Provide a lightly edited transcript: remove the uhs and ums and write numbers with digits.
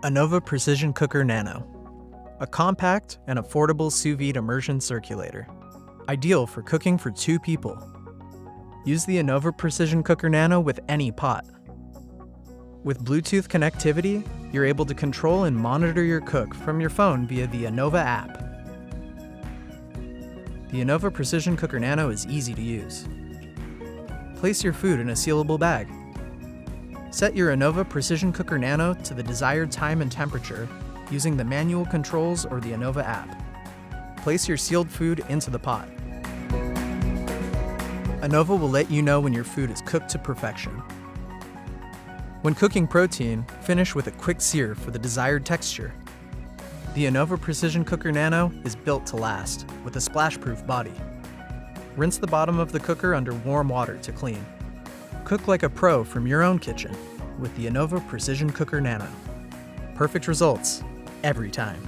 Anova Precision Cooker Nano, a compact and affordable sous vide immersion circulator, ideal for cooking for 2 people. Use the Anova Precision Cooker Nano with any pot. With Bluetooth connectivity, you're able to control and monitor your cook from your phone via the Anova app. The Anova Precision Cooker Nano is easy to use. Place your food in a sealable bag. Set your Anova Precision Cooker Nano to the desired time and temperature using the manual controls or the Anova app. Place your sealed food into the pot. Anova will let you know when your food is cooked to perfection. When cooking protein, finish with a quick sear for the desired texture. The Anova Precision Cooker Nano is built to last, with a splash-proof body. Rinse the bottom of the cooker under warm water to clean. Cook like a pro from your own kitchen with the Anova Precision Cooker Nano. Perfect results every time.